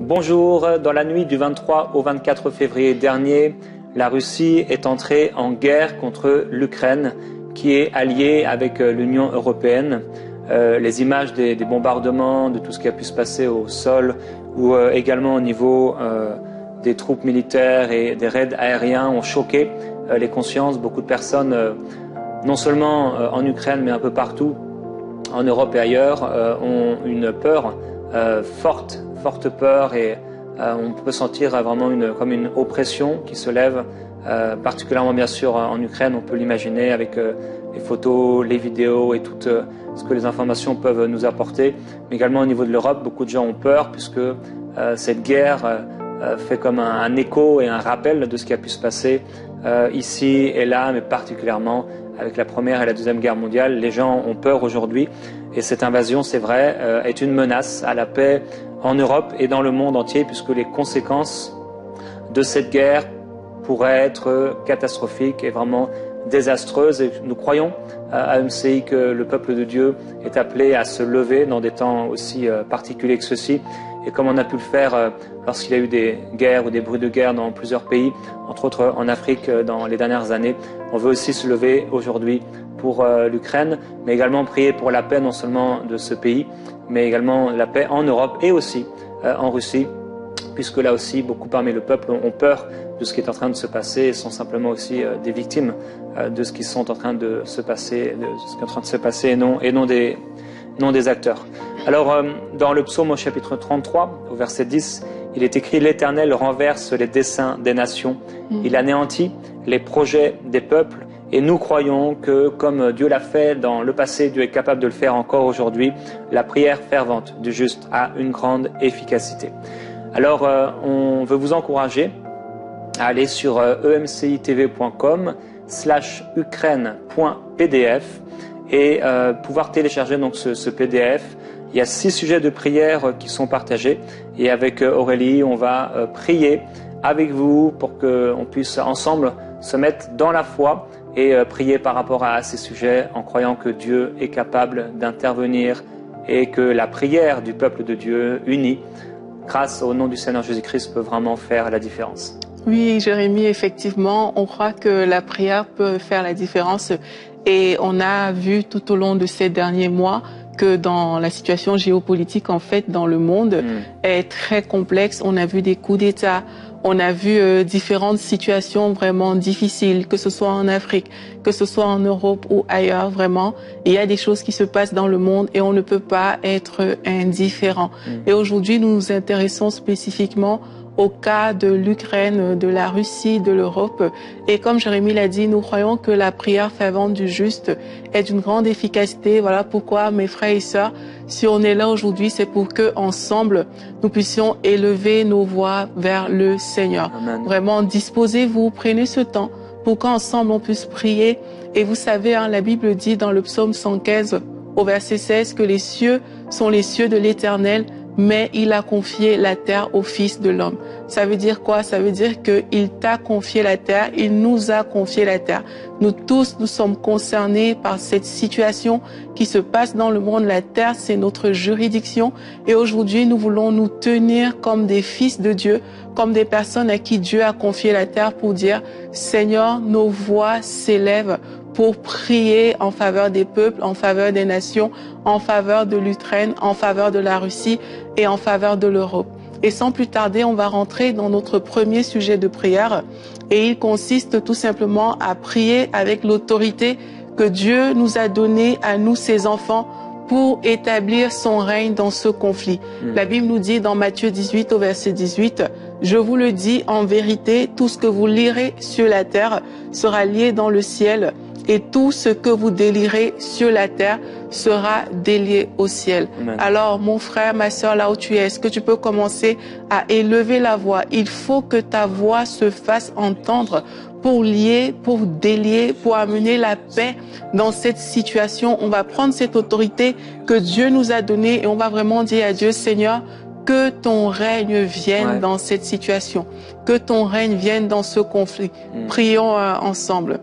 Bonjour, dans la nuit du 23 au 24 février dernier, la Russie est entrée en guerre contre l'Ukraine, qui est alliée avec l'Union européenne. Les images des bombardements, de tout ce qui a pu se passer au sol, ou également au niveau des troupes militaires et des raids aériens ont choqué les consciences. Beaucoup de personnes, non seulement en Ukraine, mais un peu partout, en Europe et ailleurs, ont une peur forte peur, et on peut sentir vraiment comme une oppression qui se lève, particulièrement bien sûr en Ukraine. On peut l'imaginer avec les photos, les vidéos et tout ce que les informations peuvent nous apporter. Mais également au niveau de l'Europe, beaucoup de gens ont peur puisque cette guerre fait comme un écho et un rappel de ce qui a pu se passer ici et là, mais particulièrement avec la Première et la Deuxième Guerre mondiale. Les gens ont peur aujourd'hui, et cette invasion, c'est vrai, est une menace à la paix en Europe et dans le monde entier, puisque les conséquences de cette guerre pourraient être catastrophiques et vraiment désastreuses. Et nous croyons à MCI que le peuple de Dieu est appelé à se lever dans des temps aussi particuliers que ceux-ci. Et comme on a pu le faire lorsqu'il y a eu des guerres ou des bruits de guerre dans plusieurs pays, entre autres en Afrique dans les dernières années, on veut aussi se lever aujourd'hui pour l'Ukraine, mais également prier pour la paix non seulement de ce pays, mais également la paix en Europe et aussi en Russie, puisque là aussi beaucoup parmi le peuple ont peur de ce qui est en train de se passer et sont simplement aussi des victimes de ce qui sont en train de se passer, et non des acteurs. Alors, dans le psaume au chapitre 33, au verset 10, il est écrit « L'Éternel renverse les desseins des nations, il anéantit les projets des peuples ». Et nous croyons que, comme Dieu l'a fait dans le passé, Dieu est capable de le faire encore aujourd'hui. La prière fervente du juste a une grande efficacité. Alors, on veut vous encourager à aller sur emcitv.com/ukraine.pdf et pouvoir télécharger donc ce PDF. Il y a 6 sujets de prière qui sont partagés, et avec Aurélie, on va prier avec vous pour qu'on puisse ensemble se mettre dans la foi et prier par rapport à ces sujets, en croyant que Dieu est capable d'intervenir et que la prière du peuple de Dieu uni, grâce au nom du Seigneur Jésus-Christ, peut vraiment faire la différence. Oui, Jérémie, effectivement, on croit que la prière peut faire la différence, et on a vu tout au long de ces derniers mois que dans la situation géopolitique, en fait, dans le monde, est très complexe. On a vu des coups d'État, on a vu différentes situations vraiment difficiles, que ce soit en Afrique, que ce soit en Europe ou ailleurs, vraiment. Il y a des choses qui se passent dans le monde et on ne peut pas être indifférent. Et aujourd'hui, nous nous intéressons spécifiquement au cas de l'Ukraine, de la Russie, de l'Europe. Et comme Jérémie l'a dit, nous croyons que la prière fervente du juste est d'une grande efficacité. Voilà pourquoi, mes frères et sœurs, si on est là aujourd'hui, c'est pour que ensemble nous puissions élever nos voix vers le Seigneur. Amen. Vraiment, disposez-vous, prenez ce temps pour qu'ensemble on puisse prier. Et vous savez, la Bible dit dans le psaume 115 au verset 16 que les cieux sont les cieux de l'Éternel, mais il a confié la terre au Fils de l'homme. Ça veut dire quoi? Ça veut dire qu'il t'a confié la terre, il nous a confié la terre. Nous tous, nous sommes concernés par cette situation qui se passe dans le monde. La terre, c'est notre juridiction. Et aujourd'hui, nous voulons nous tenir comme des fils de Dieu, comme des personnes à qui Dieu a confié la terre pour dire, Seigneur, nos voix s'élèvent pour prier en faveur des peuples, en faveur des nations, en faveur de l'Ukraine, en faveur de la Russie et en faveur de l'Europe. Et sans plus tarder, on va rentrer dans notre premier sujet de prière, et il consiste tout simplement à prier avec l'autorité que Dieu nous a donnée à nous, ses enfants, pour établir son règne dans ce conflit. La Bible nous dit dans Matthieu 18 au verset 18, « Je vous le dis en vérité, tout ce que vous lirez sur la terre sera lié dans le ciel, et tout ce que vous délirez sur la terre sera délié au ciel. » Amen. Alors, mon frère, ma sœur, là où tu es, est-ce que tu peux commencer à élever la voix? Il faut que ta voix se fasse entendre pour lier, pour délier, pour amener la paix dans cette situation. On va prendre cette autorité que Dieu nous a donnée et on va vraiment dire à Dieu, Seigneur, que ton règne vienne dans cette situation, que ton règne vienne dans ce conflit. Prions ensemble.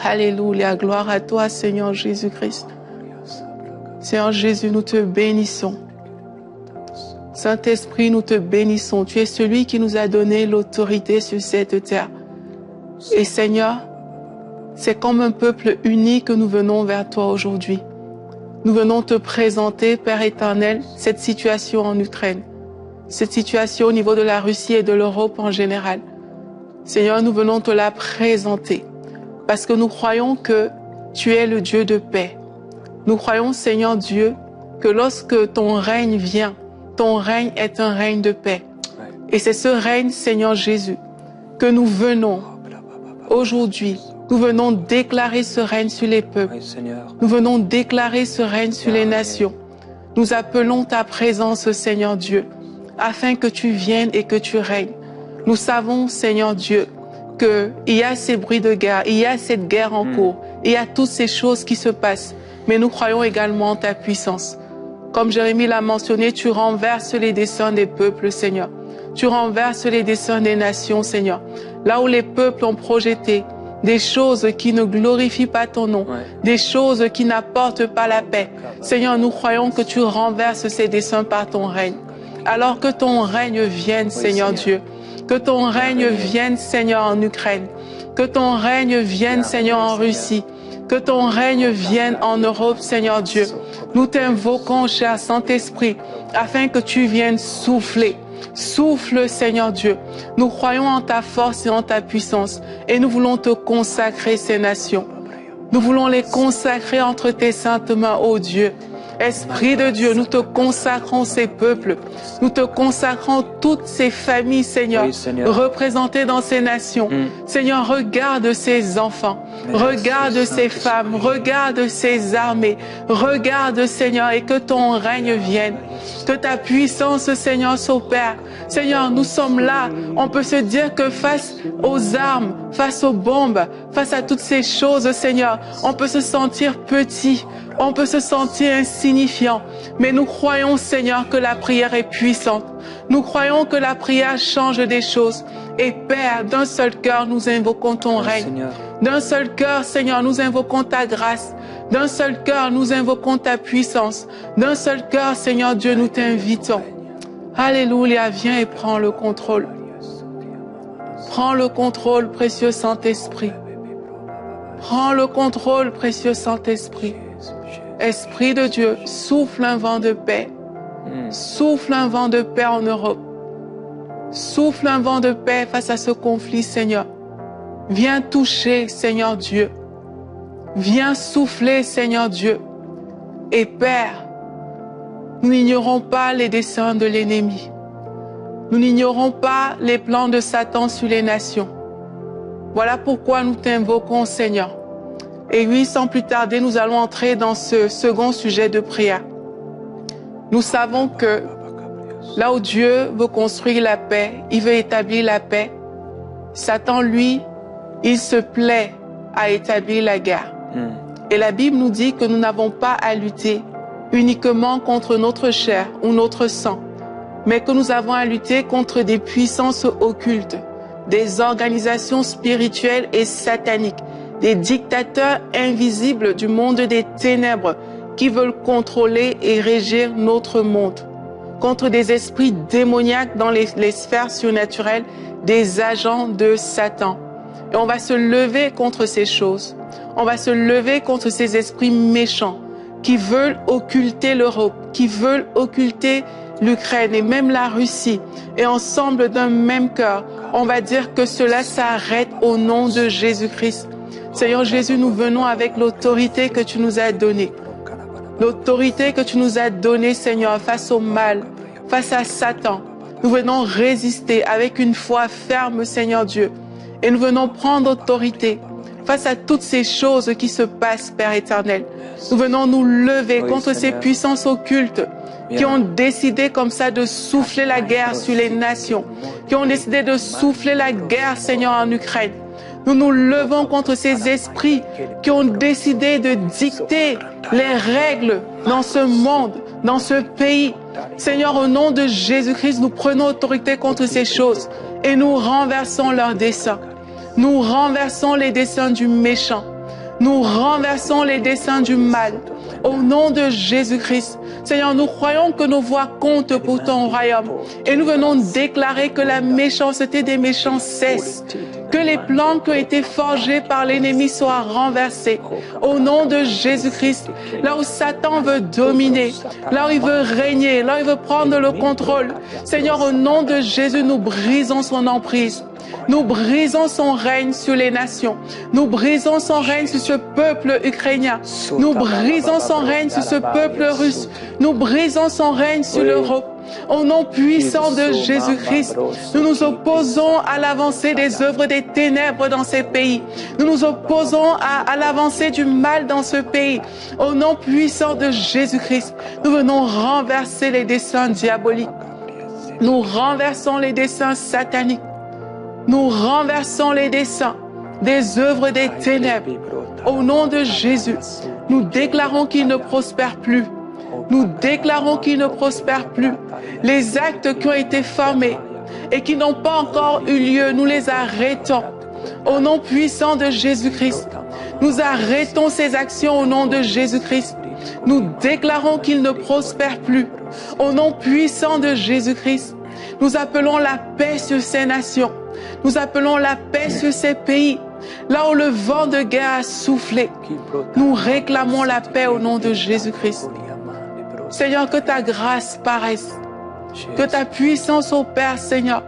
Alléluia, gloire à toi, Seigneur Jésus-Christ. Seigneur Jésus, nous te bénissons. Saint-Esprit, nous te bénissons. Tu es celui qui nous a donné l'autorité sur cette terre. Et Seigneur, c'est comme un peuple uni que nous venons vers toi aujourd'hui. Nous venons te présenter, Père éternel, cette situation en Ukraine, cette situation au niveau de la Russie et de l'Europe en général. Seigneur, nous venons te la présenter parce que nous croyons que tu es le Dieu de paix. Nous croyons, Seigneur Dieu, que lorsque ton règne vient, ton règne est un règne de paix. Et c'est ce règne, Seigneur Jésus, que nous venons aujourd'hui. Nous venons déclarer ce règne sur les peuples. Nous venons déclarer ce règne sur les nations. Nous appelons ta présence, Seigneur Dieu, afin que tu viennes et que tu règnes. Nous savons, Seigneur Dieu, qu'il y a ces bruits de guerre, il y a cette guerre en cours, il y a toutes ces choses qui se passent. Mais nous croyons également en ta puissance. Comme Jérémie l'a mentionné, tu renverses les desseins des peuples, Seigneur. Tu renverses les desseins des nations, Seigneur. Là où les peuples ont projeté des choses qui ne glorifient pas ton nom, des choses qui n'apportent pas la paix. Seigneur, nous croyons que tu renverses ces desseins par ton règne. Alors que ton règne vienne, Seigneur Dieu. Que ton règne vienne, Seigneur, en Ukraine. Que ton règne vienne, Seigneur, en Russie. Que ton règne vienne en Europe, Seigneur Dieu. Nous t'invoquons, cher Saint-Esprit, afin que tu viennes souffler. Souffle, Seigneur Dieu. Nous croyons en ta force et en ta puissance. Et nous voulons te consacrer ces nations. Nous voulons les consacrer entre tes saintes mains, ô Dieu. Esprit de Dieu, nous te consacrons ces peuples. Nous te consacrons toutes ces familles, Seigneur, représentées dans ces nations. Seigneur, regarde ces enfants. Regarde ces femmes. Regarde ces armées. Regarde, Seigneur, et que ton règne vienne. Que ta puissance, Seigneur, s'opère. Seigneur, nous sommes là. On peut se dire que face aux armes, face aux bombes, face à toutes ces choses, Seigneur, on peut se sentir petit. On peut se sentir insignifiant, mais nous croyons, Seigneur, que la prière est puissante. Nous croyons que la prière change des choses. Et Père, d'un seul cœur, nous invoquons ton règne. D'un seul cœur, Seigneur, nous invoquons ta grâce. D'un seul cœur, nous invoquons ta puissance. D'un seul cœur, Seigneur Dieu, nous t'invitons. Alléluia, viens et prends le contrôle. Prends le contrôle, précieux Saint-Esprit. Prends le contrôle, précieux Saint-Esprit. Esprit de Dieu, souffle un vent de paix. Souffle un vent de paix en Europe. Souffle un vent de paix face à ce conflit, Seigneur. Viens toucher, Seigneur Dieu. Viens souffler, Seigneur Dieu. Et Père, nous n'ignorons pas les desseins de l'ennemi. Nous n'ignorons pas les plans de Satan sur les nations. Voilà pourquoi nous t'invoquons, Seigneur. Et oui, sans plus tarder, nous allons entrer dans ce second sujet de prière. Nous savons que là où Dieu veut construire la paix, il veut établir la paix. Satan, lui, il se plaît à établir la guerre. Et la Bible nous dit que nous n'avons pas à lutter uniquement contre notre chair ou notre sang, mais que nous avons à lutter contre des puissances occultes, des organisations spirituelles et sataniques, des dictateurs invisibles du monde des ténèbres qui veulent contrôler et régir notre monde, contre des esprits démoniaques dans les sphères surnaturelles, des agents de Satan. Et on va se lever contre ces choses. On va se lever contre ces esprits méchants qui veulent occulter l'Europe, qui veulent occulter l'Ukraine et même la Russie. Et ensemble d'un même cœur, on va dire que cela s'arrête au nom de Jésus-Christ. Seigneur Jésus, nous venons avec l'autorité que tu nous as donnée. L'autorité que tu nous as donnée, Seigneur, face au mal, face à Satan. Nous venons résister avec une foi ferme, Seigneur Dieu. Et nous venons prendre autorité face à toutes ces choses qui se passent, Père éternel. Nous venons nous lever contre ces puissances occultes qui ont décidé comme ça de souffler la guerre sur les nations, qui ont décidé de souffler la guerre, Seigneur, en Ukraine. Nous nous levons contre ces esprits qui ont décidé de dicter les règles dans ce monde, dans ce pays. Seigneur, au nom de Jésus-Christ, nous prenons autorité contre ces choses et nous renversons leurs desseins. Nous renversons les desseins du méchant. Nous renversons les desseins du mal. Au nom de Jésus-Christ. Seigneur, nous croyons que nos voix comptent pour ton royaume. Et nous venons déclarer que la méchanceté des méchants cesse. Que les plans qui ont été forgés par l'ennemi soient renversés. Au nom de Jésus-Christ. Là où Satan veut dominer, là où il veut régner, là où il veut prendre le contrôle. Seigneur, au nom de Jésus, nous brisons son emprise. Nous brisons son règne sur les nations. Nous brisons son règne sur ce peuple ukrainien. Nous brisons son règne sur ce peuple russe. Nous brisons son règne sur l'Europe. Au nom puissant de Jésus-Christ, nous nous opposons à l'avancée des œuvres des ténèbres dans ces pays. Nous nous opposons à l'avancée du mal dans ce pays. Au nom puissant de Jésus-Christ, nous venons renverser les desseins diaboliques. Nous renversons les desseins sataniques. Nous renversons les desseins des œuvres des ténèbres. Au nom de Jésus, nous déclarons qu'ils ne prospèrent plus. Nous déclarons qu'ils ne prospèrent plus. Les actes qui ont été formés et qui n'ont pas encore eu lieu, nous les arrêtons. Au nom puissant de Jésus-Christ, nous arrêtons ces actions au nom de Jésus-Christ. Nous déclarons qu'ils ne prospèrent plus. Au nom puissant de Jésus-Christ, nous appelons la paix sur ces nations. Nous appelons la paix sur ces pays. Là où le vent de guerre a soufflé, nous réclamons la paix au nom de Jésus-Christ. Seigneur, que ta grâce paraisse, que ta puissance opère, Seigneur.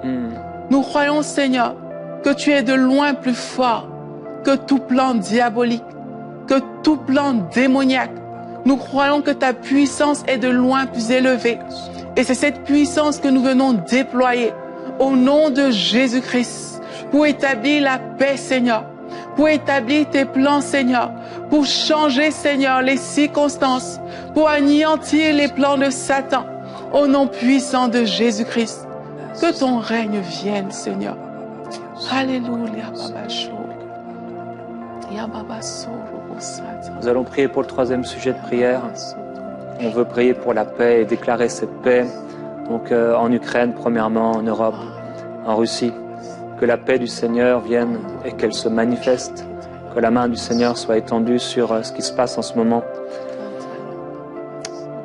Nous croyons, Seigneur, que tu es de loin plus fort que tout plan diabolique, que tout plan démoniaque. Nous croyons que ta puissance est de loin plus élevée. Et c'est cette puissance que nous venons déployer au nom de Jésus-Christ pour établir la paix, Seigneur, pour établir tes plans, Seigneur, pour changer, Seigneur, les circonstances, pour anéantir les plans de Satan, au nom puissant de Jésus-Christ. Que ton règne vienne, Seigneur. Alléluia. Nous allons prier pour le troisième sujet de prière. On veut prier pour la paix et déclarer cette paix. Donc en Ukraine, premièrement, en Europe, en Russie. Que la paix du Seigneur vienne et qu'elle se manifeste. Que la main du Seigneur soit étendue sur ce qui se passe en ce moment.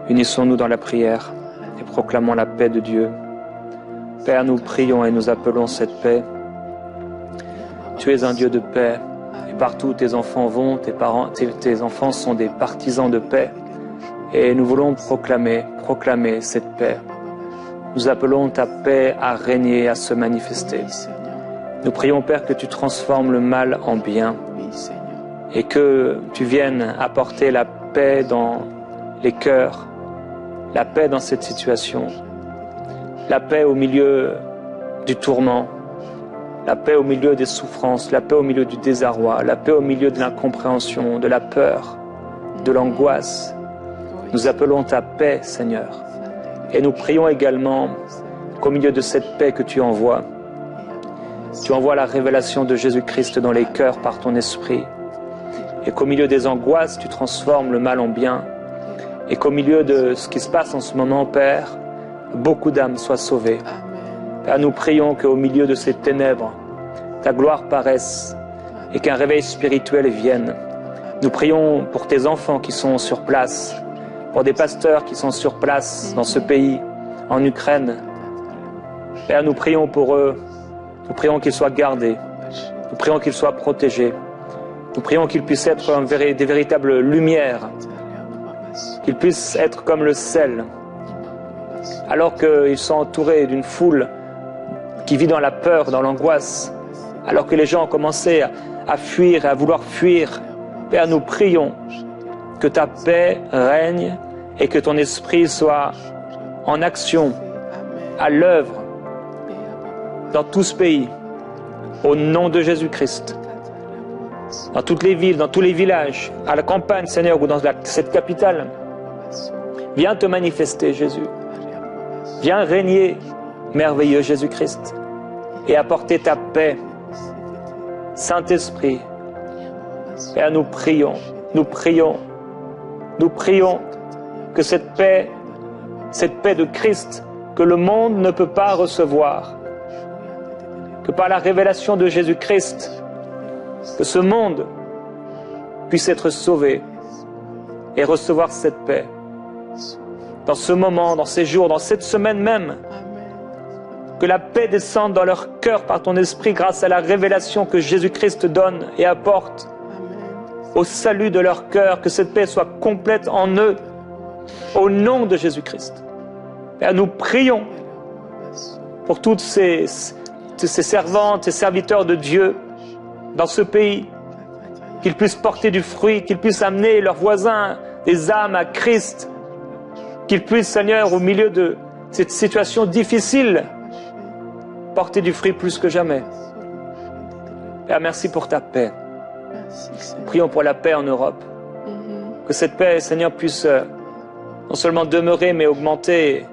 Unissons-nous dans la prière et proclamons la paix de Dieu. Père, nous prions et nous appelons cette paix. Tu es un Dieu de paix. Et partout où tes enfants vont, tes enfants sont des partisans de paix. Et nous voulons proclamer cette paix. Nous appelons ta paix à régner, à se manifester. Nous prions, Père, que tu transformes le mal en bien et que tu viennes apporter la paix dans les cœurs, la paix dans cette situation, la paix au milieu du tourment, la paix au milieu des souffrances, la paix au milieu du désarroi, la paix au milieu de l'incompréhension, de la peur, de l'angoisse. Nous appelons ta paix, Seigneur. Et nous prions également qu'au milieu de cette paix que tu envoies la révélation de Jésus-Christ dans les cœurs par ton esprit. Et qu'au milieu des angoisses, tu transformes le mal en bien. Et qu'au milieu de ce qui se passe en ce moment, Père, beaucoup d'âmes soient sauvées. Père, nous prions qu'au milieu de ces ténèbres, ta gloire paraisse et qu'un réveil spirituel vienne. Nous prions pour tes enfants qui sont sur place, pour des pasteurs qui sont sur place dans ce pays, en Ukraine. Père, nous prions pour eux. Nous prions qu'ils soient gardés. Nous prions qu'ils soient protégés. Nous prions qu'ils puissent être des véritables lumières. Qu'ils puissent être comme le sel. Alors qu'ils sont entourés d'une foule qui vit dans la peur, dans l'angoisse. Alors que les gens ont commencé à fuir, à vouloir fuir. Père, nous prions que ta paix règne et que ton esprit soit en action, à l'œuvre, dans tout ce pays, au nom de Jésus-Christ. Dans toutes les villes, dans tous les villages, à la campagne, Seigneur, ou dans cette capitale. Viens te manifester, Jésus. Viens régner, merveilleux Jésus-Christ, et apporter ta paix. Saint-Esprit, Père, nous prions que cette paix de Christ, que le monde ne peut pas recevoir, que par la révélation de Jésus-Christ, que ce monde puissent être sauvés et recevoir cette paix. Dans ce moment, dans ces jours, dans cette semaine même, que la paix descende dans leur cœur par ton esprit grâce à la révélation que Jésus-Christ donne et apporte au salut de leur cœur, que cette paix soit complète en eux, au nom de Jésus-Christ. Père, nous prions pour toutes ces servantes et serviteurs de Dieu dans ce pays, qu'ils puissent porter du fruit, qu'ils puissent amener leurs voisins, des âmes à Christ, qu'ils puissent, Seigneur, au milieu de cette situation difficile, porter du fruit plus que jamais. Père, merci pour ta paix. Prions pour la paix en Europe. Que cette paix, Seigneur, puisse non seulement demeurer, mais augmenter.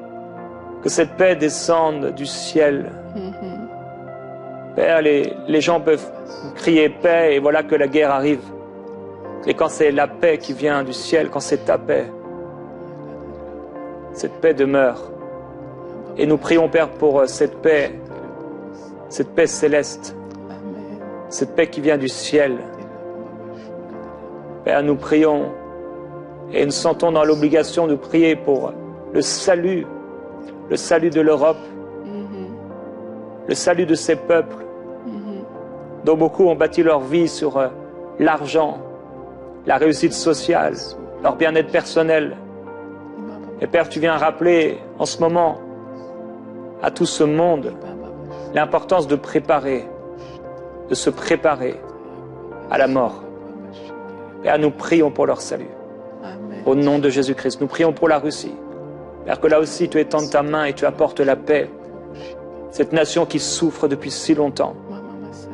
Que cette paix descende du ciel. Père, les gens peuvent crier paix et voilà que la guerre arrive. Et quand c'est la paix qui vient du ciel, quand c'est ta paix, cette paix demeure. Et nous prions, Père, pour cette paix céleste, cette paix qui vient du ciel. Père, nous prions et nous sentons dans l'obligation de prier pour le salut de l'Europe, le salut de ces peuples, dont beaucoup ont bâti leur vie sur l'argent, la réussite sociale, leur bien-être personnel. Et Père, tu viens rappeler en ce moment à tout ce monde l'importance de se préparer à la mort. Père, nous prions pour leur salut. Au nom de Jésus-Christ, nous prions pour la Russie. Père, que là aussi tu étends ta main et tu apportes la paix. Cette nation qui souffre depuis si longtemps.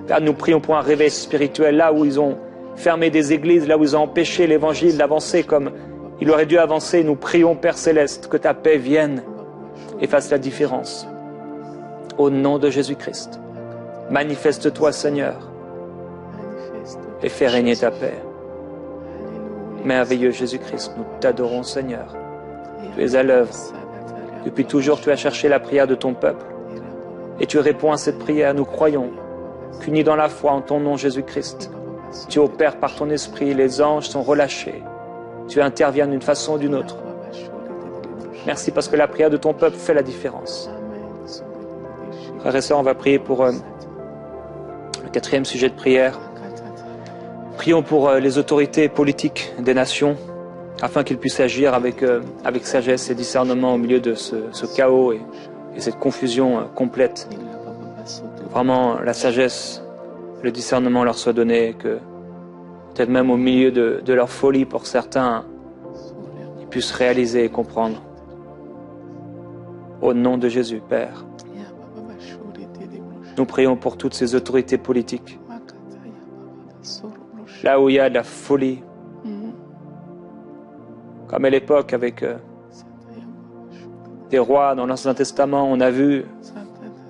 Père, nous prions pour un réveil spirituel là où ils ont fermé des églises, là où ils ont empêché l'évangile d'avancer comme il aurait dû avancer. Nous prions, Père Céleste, que ta paix vienne et fasse la différence. Au nom de Jésus-Christ, manifeste-toi, Seigneur, et fais régner ta paix. Merveilleux Jésus-Christ, nous t'adorons, Seigneur. Tu es à l'œuvre. Depuis toujours, tu as cherché la prière de ton peuple. Et tu réponds à cette prière. Nous croyons qu'unis dans la foi en ton nom, Jésus-Christ, tu opères par ton esprit. Les anges sont relâchés. Tu interviens d'une façon ou d'une autre. Merci parce que la prière de ton peuple fait la différence. Frères et sœurs, on va prier pour le 4e sujet de prière. Prions pour les autorités politiques des nations, afin qu'ils puissent agir avec sagesse et discernement au milieu de ce chaos et cette confusion complète. Vraiment, la sagesse, le discernement leur soit donné, que peut-être même au milieu de leur folie pour certains, ils puissent réaliser et comprendre. Au nom de Jésus, Père, nous prions pour toutes ces autorités politiques. Là où il y a de la folie, comme à l'époque avec des rois dans l'Ancien Testament, on a vu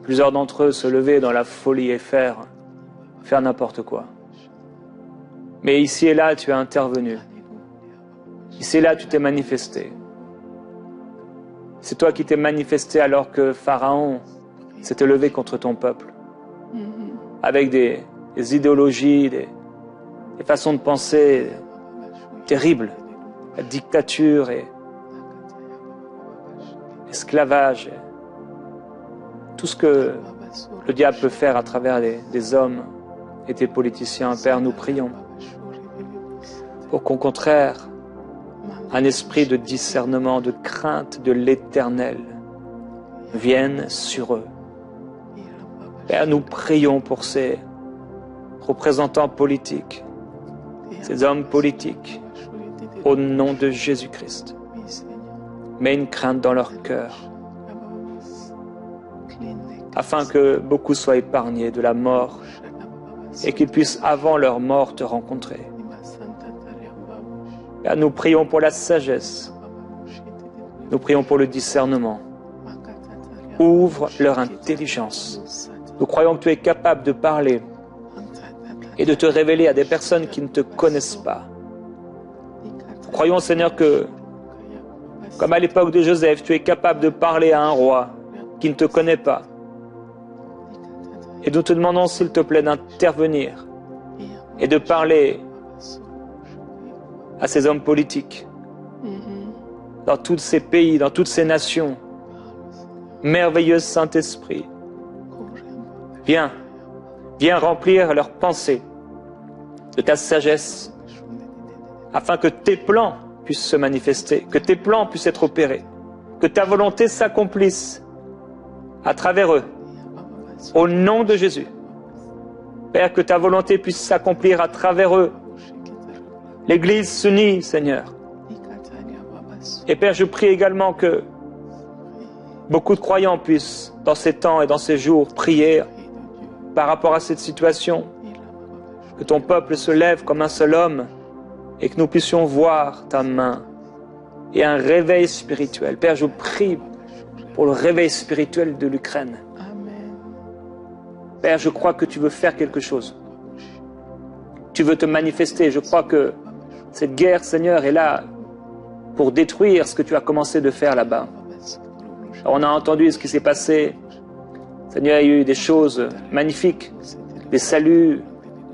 plusieurs d'entre eux se lever dans la folie et faire n'importe quoi. Mais ici et là, tu as intervenu. Ici et là, tu t'es manifesté. C'est toi qui t'es manifesté alors que Pharaon s'était levé contre ton peuple. Avec des idéologies, des façons de penser terribles. La dictature et l'esclavage. Tout ce que le diable peut faire à travers des hommes et des politiciens. Père, nous prions pour qu'au contraire, un esprit de discernement, de crainte de l'Éternel vienne sur eux. Père, nous prions pour ces représentants politiques, ces hommes politiques, au nom de Jésus-Christ. Mets une crainte dans leur cœur, afin que beaucoup soient épargnés de la mort et qu'ils puissent avant leur mort te rencontrer. Père, nous prions pour la sagesse, nous prions pour le discernement. Ouvre leur intelligence. Nous croyons que tu es capable de parler et de te révéler à des personnes qui ne te connaissent pas. Nous croyons, Seigneur, que, comme à l'époque de Joseph, tu es capable de parler à un roi qui ne te connaît pas. Et nous te demandons, s'il te plaît, d'intervenir et de parler à ces hommes politiques, dans tous ces pays, dans toutes ces nations. Merveilleux Saint-Esprit, viens remplir leurs pensées de ta sagesse, afin que tes plans puissent se manifester, que tes plans puissent être opérés, que ta volonté s'accomplisse à travers eux, au nom de Jésus. Père, que ta volonté puisse s'accomplir à travers eux. L'Église s'unit, Seigneur. Et Père, je prie également que beaucoup de croyants puissent, dans ces temps et dans ces jours, prier par rapport à cette situation. Que ton peuple se lève comme un seul homme et que nous puissions voir ta main et un réveil spirituel. Père, je prie pour le réveil spirituel de l'Ukraine. Père, je crois que tu veux faire quelque chose. Tu veux te manifester. Je crois que cette guerre, Seigneur, est là pour détruire ce que tu as commencé de faire là-bas. On a entendu ce qui s'est passé. Seigneur, il y a eu des choses magnifiques, des saluts,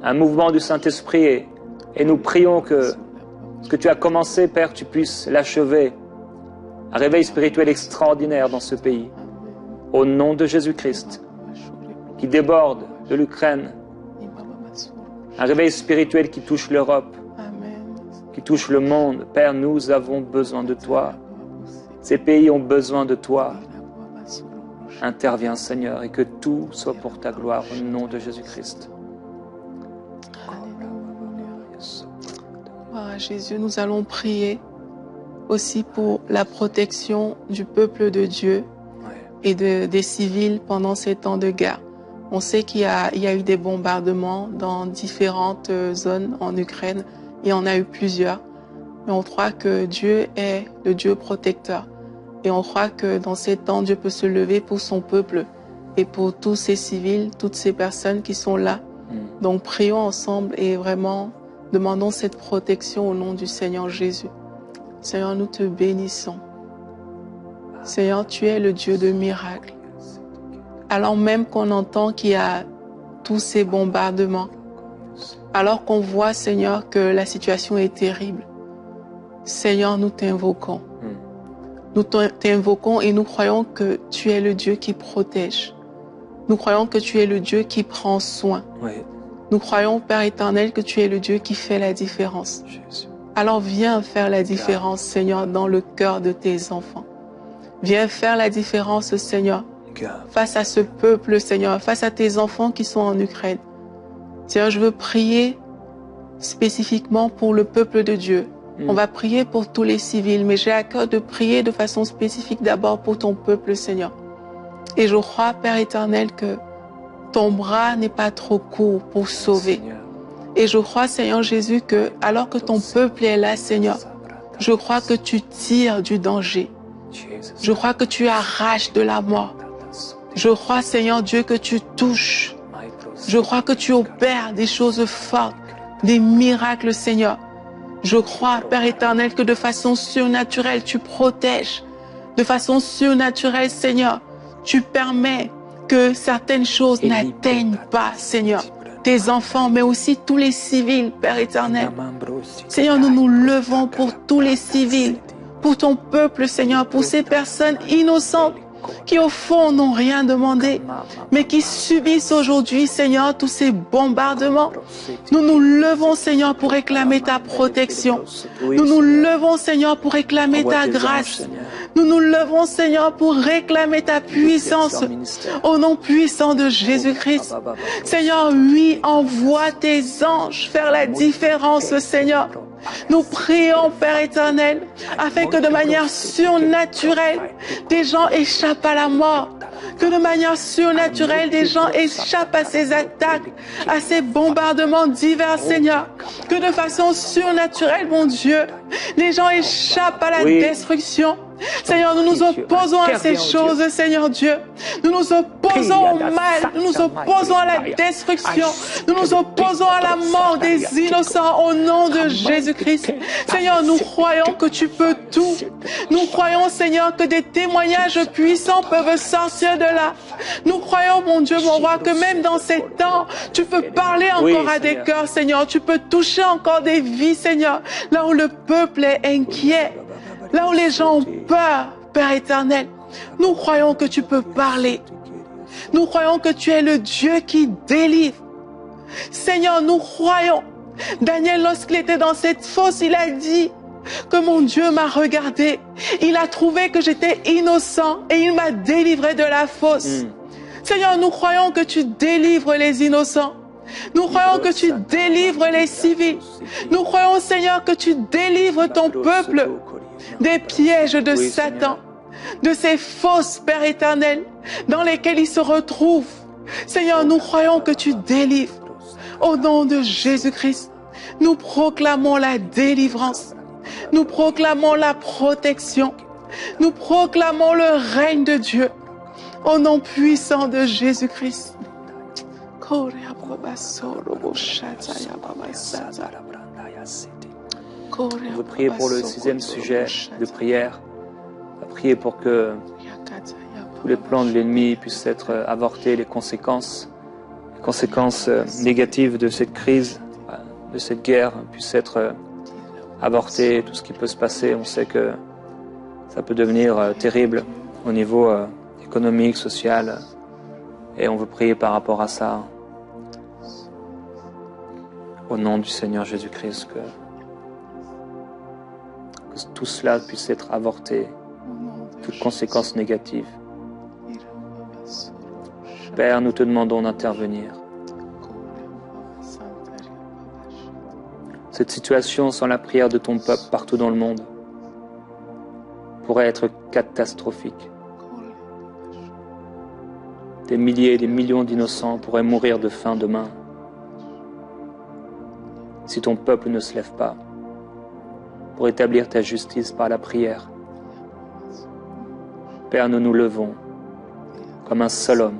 un mouvement du Saint-Esprit. Et nous prions que ce que tu as commencé, Père, tu puisses l'achever. Un réveil spirituel extraordinaire dans ce pays. Au nom de Jésus-Christ, qui déborde de l'Ukraine. Un réveil spirituel qui touche l'Europe, qui touche le monde. Père, nous avons besoin de toi. Ces pays ont besoin de toi. Interviens, Seigneur, et que tout soit pour ta gloire, au nom de Jésus-Christ. Jésus, nous allons prier aussi pour la protection du peuple de Dieu et des civils pendant ces temps de guerre. On sait qu'il y a eu des bombardements dans différentes zones en Ukraine. Il y en a eu plusieurs. Mais on croit que Dieu est le Dieu protecteur. Et on croit que dans ces temps, Dieu peut se lever pour son peuple et pour tous ces civils, toutes ces personnes qui sont là. Donc prions ensemble et vraiment demandons cette protection au nom du Seigneur Jésus. Seigneur, nous te bénissons. Seigneur, tu es le Dieu de miracles. Alors même qu'on entend qu'il y a tous ces bombardements, alors qu'on voit, Seigneur, que la situation est terrible, Seigneur, nous t'invoquons. Nous t'invoquons et nous croyons que tu es le Dieu qui protège. Nous croyons que tu es le Dieu qui prend soin. Oui. Nous croyons, Père éternel, que tu es le Dieu qui fait la différence. Jésus. Alors viens faire la différence, Seigneur, dans le cœur de tes enfants. Viens faire la différence, Seigneur, face à ce peuple, Seigneur, face à tes enfants qui sont en Ukraine. Seigneur, je veux prier spécifiquement pour le peuple de Dieu. On va prier pour tous les civils, mais j'ai à cœur de prier de façon spécifique d'abord pour ton peuple, Seigneur. Et je crois, Père éternel, que ton bras n'est pas trop court pour sauver. Et je crois, Seigneur Jésus, que alors que ton peuple est là, Seigneur, je crois que tu tires du danger. Je crois que tu arraches de la mort. Je crois, Seigneur Dieu, que tu touches. Je crois que tu opères des choses fortes, des miracles, Seigneur. Je crois, Père éternel, que de façon surnaturelle, tu protèges. De façon surnaturelle, Seigneur, tu permets que certaines choses n'atteignent pas, Seigneur, tes enfants, mais aussi tous les civils, Père éternel. Seigneur, nous nous levons pour tous les civils, pour ton peuple, Seigneur, pour ces personnes innocentes qui au fond n'ont rien demandé, mais qui subissent aujourd'hui, Seigneur, tous ces bombardements. Nous nous levons, Seigneur, pour réclamer ta protection. Nous nous levons, Seigneur, pour réclamer ta grâce. Nous nous levons, Seigneur, pour réclamer ta puissance au nom puissant de Jésus-Christ. Seigneur, oui, envoie tes anges faire la différence, Seigneur. Nous prions, Père éternel, afin que de manière surnaturelle, des gens échappent à la mort. Que de manière surnaturelle, des gens échappent à ces attaques, à ces bombardements divers, Seigneur. Que de façon surnaturelle, mon Dieu, les gens échappent à la destruction. Seigneur, nous nous opposons à ces choses, Seigneur Dieu. Nous nous opposons au mal, nous nous opposons à la destruction, nous nous opposons à la mort des innocents au nom de Jésus-Christ. Seigneur, nous croyons que tu peux tout. Nous croyons, Seigneur, que des témoignages puissants peuvent sortir de là. Nous croyons, mon Dieu, mon roi, que même dans ces temps, tu peux parler encore à des cœurs, Seigneur. Tu peux toucher encore des vies, Seigneur. Là où le peuple est inquiet, là où les gens ont peur, Père éternel, nous croyons que tu peux parler. Nous croyons que tu es le Dieu qui délivre. Seigneur, nous croyons. Daniel, lorsqu'il était dans cette fosse, il a dit que mon Dieu m'a regardé. Il a trouvé que j'étais innocent et il m'a délivré de la fosse. Seigneur, nous croyons que tu délivres les innocents. Nous croyons que tu délivres les civils. Nous croyons, Seigneur, que tu délivres ton peuple des pièges de Satan, de ces fausses, Père éternel, dans lesquelles il se retrouve. Seigneur, nous croyons que tu délivres. Au nom de Jésus-Christ, nous proclamons la délivrance. Nous proclamons la protection. Nous proclamons le règne de Dieu. Au nom puissant de Jésus-Christ. On veut prier pour le 6e sujet de prière. On va prier pour que tous les plans de l'ennemi puissent être avortés, les conséquences négatives de cette crise, de cette guerre puissent être avortées, tout ce qui peut se passer. On sait que ça peut devenir terrible au niveau économique, social, et on veut prier par rapport à ça. Au nom du Seigneur Jésus-Christ, que tout cela puisse être avorté, toutes conséquences négatives. Père, nous te demandons d'intervenir. Cette situation sans la prière de ton peuple partout dans le monde pourrait être catastrophique. Des milliers et des millions d'innocents pourraient mourir de faim demain si ton peuple ne se lève pas pour établir ta justice par la prière. Père, nous nous levons comme un seul homme,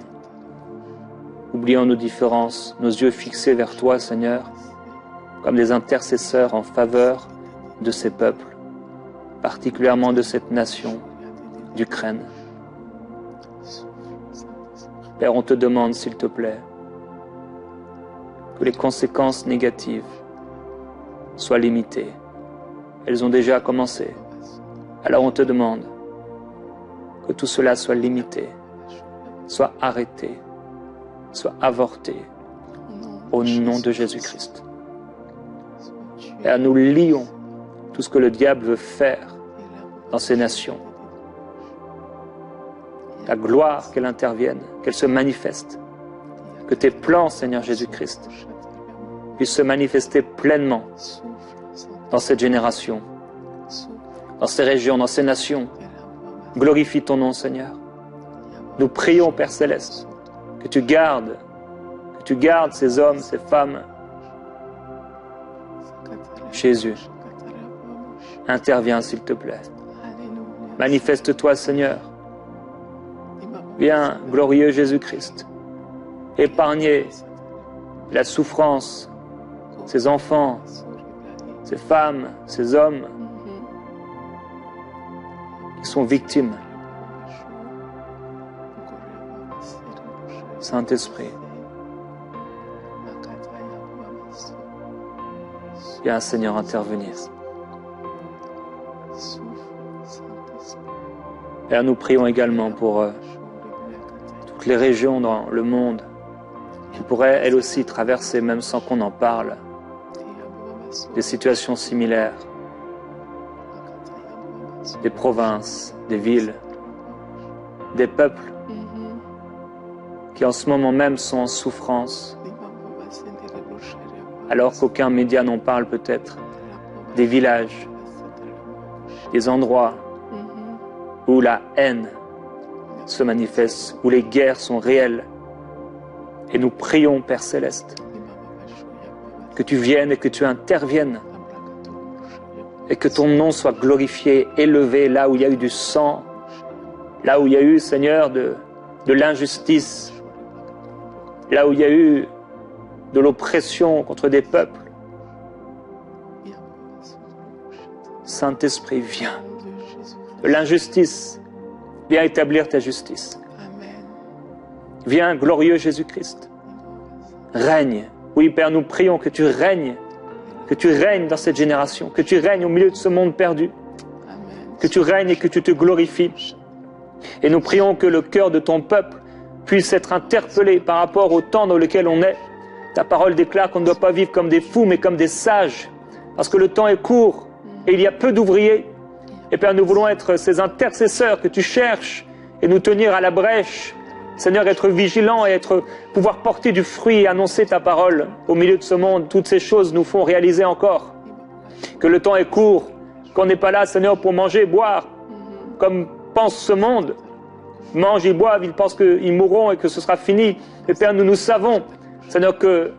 oubliant nos différences, nos yeux fixés vers toi, Seigneur, comme des intercesseurs en faveur de ces peuples, particulièrement de cette nation d'Ukraine. Père, on te demande, s'il te plaît, que les conséquences négatives soient limitées. Elles ont déjà commencé. Alors on te demande que tout cela soit limité, soit arrêté, soit avorté, au nom de Jésus-Christ. Et nous lions tout ce que le diable veut faire dans ces nations. Ta gloire, qu'elle intervienne, qu'elle se manifeste. Que tes plans, Seigneur Jésus-Christ, puissent se manifester pleinement dans cette génération, dans ces régions, dans ces nations. Glorifie ton nom, Seigneur. Nous prions, Père Céleste, que tu gardes ces hommes, ces femmes. Jésus, interviens, s'il te plaît. Manifeste-toi, Seigneur. Viens, glorieux Jésus-Christ, épargner la souffrance, ces enfants, ces femmes, ces hommes qui sont victimes. Saint-Esprit, viens, Seigneur, intervenir. Et nous prions également pour toutes les régions dans le monde qui pourraient, elles aussi, traverser, même sans qu'on en parle, des situations similaires, des provinces, des villes, des peuples qui en ce moment même sont en souffrance, alors qu'aucun média n'en parle peut-être, des villages, des endroits où la haine se manifeste, où les guerres sont réelles. Et nous prions, Père Céleste, que tu viennes et que tu interviennes et que ton nom soit glorifié, élevé là où il y a eu du sang, là où il y a eu, Seigneur, de l'injustice, là où il y a eu de l'oppression contre des peuples. Saint-Esprit, viens. De l'injustice, viens établir ta justice. Viens, glorieux Jésus-Christ. Règne. Oui, Père, nous prions que tu règnes dans cette génération, que tu règnes au milieu de ce monde perdu, que tu règnes et que tu te glorifies. Et nous prions que le cœur de ton peuple puisse être interpellé par rapport au temps dans lequel on est. Ta parole déclare qu'on ne doit pas vivre comme des fous, mais comme des sages, parce que le temps est court et il y a peu d'ouvriers. Et Père, nous voulons être ces intercesseurs que tu cherches et nous tenir à la brèche. Seigneur, être vigilants et pouvoir porter du fruit et annoncer ta parole au milieu de ce monde. Toutes ces choses nous font réaliser encore que le temps est court, qu'on n'est pas là, Seigneur, pour manger et boire, comme pense ce monde. Ils mangent, ils boivent, ils pensent qu'ils mourront et que ce sera fini. Et Père, nous savons, Seigneur, qu'il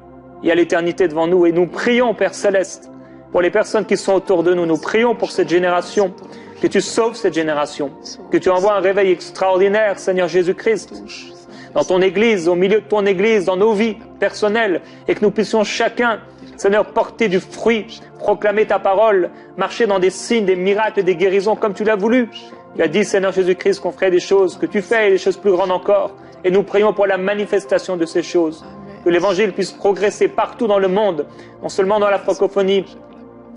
y a l'éternité devant nous. Et nous prions, Père Céleste, pour les personnes qui sont autour de nous. Nous prions pour cette génération, que tu sauves cette génération, que tu envoies un réveil extraordinaire, Seigneur Jésus-Christ, dans ton Église, au milieu de ton Église, dans nos vies personnelles, et que nous puissions chacun, Seigneur, porter du fruit, proclamer ta parole, marcher dans des signes, des miracles et des guérisons comme tu l'as voulu. Tu as dit, Seigneur Jésus-Christ, qu'on ferait des choses que tu fais et des choses plus grandes encore. Et nous prions pour la manifestation de ces choses. Que l'Évangile puisse progresser partout dans le monde, non seulement dans la francophonie,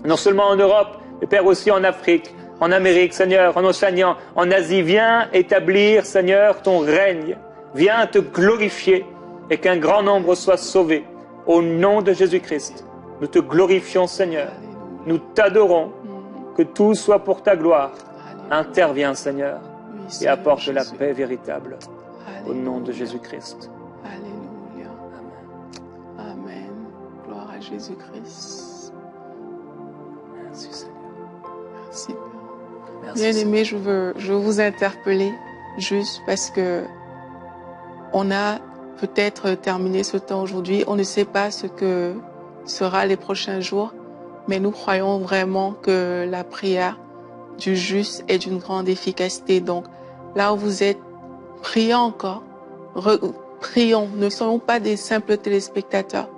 non seulement en Europe, mais Père aussi en Afrique, en Amérique, Seigneur, en Océanie, en Asie. Viens établir, Seigneur, ton règne. Viens te glorifier et qu'un grand nombre soit sauvé. Au nom de Jésus-Christ, nous te glorifions, Seigneur. Nous t'adorons. Que tout soit pour ta gloire. Interviens, Seigneur, et apporte la paix véritable. Au nom de Jésus-Christ. Alléluia. Amen. Amen. Gloire à Jésus-Christ. Merci, Seigneur. Merci, Père. Merci, Bien aimé, je veux vous interpeller juste parce que on a peut-être terminé ce temps aujourd'hui. On ne sait pas ce que sera les prochains jours, mais nous croyons vraiment que la prière du juste est d'une grande efficacité. Donc, là où vous êtes, priez encore. Prions. Ne soyons pas des simples téléspectateurs,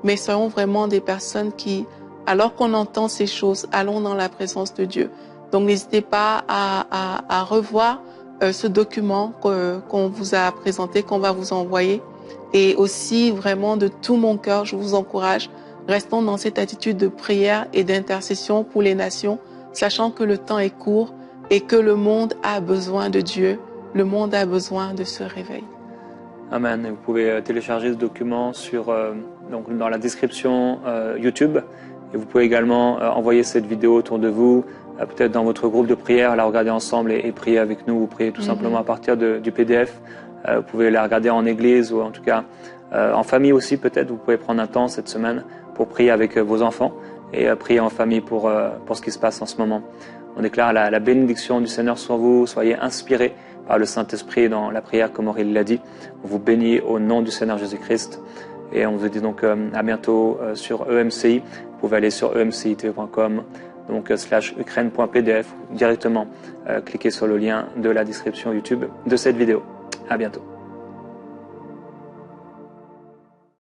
mais soyons vraiment des personnes qui, alors qu'on entend ces choses, allons dans la présence de Dieu. Donc, n'hésitez pas à revoir ce document qu'on vous a présenté, qu'on va vous envoyer. Et aussi, vraiment, de tout mon cœur, je vous encourage, restons dans cette attitude de prière et d'intercession pour les nations, sachant que le temps est court et que le monde a besoin de Dieu. Le monde a besoin de ce réveil. Amen. Vous pouvez télécharger ce document donc dans la description YouTube. Et vous pouvez également envoyer cette vidéo autour de vous, peut-être dans votre groupe de prière, la regarder ensemble et prier avec nous, ou prier tout simplement à partir du PDF. Vous pouvez la regarder en église ou en tout cas en famille aussi peut-être. Vous pouvez prendre un temps cette semaine pour prier avec vos enfants et prier en famille pour ce qui se passe en ce moment. On déclare la bénédiction du Seigneur sur vous. Soyez inspirés par le Saint-Esprit dans la prière comme Aurélie l'a dit. On vous bénit au nom du Seigneur Jésus-Christ. Et on vous dit donc à bientôt sur EMCI. Vous pouvez aller sur emcitv.com, donc /ukraine.pdf, directement cliquez sur le lien de la description YouTube de cette vidéo. À bientôt.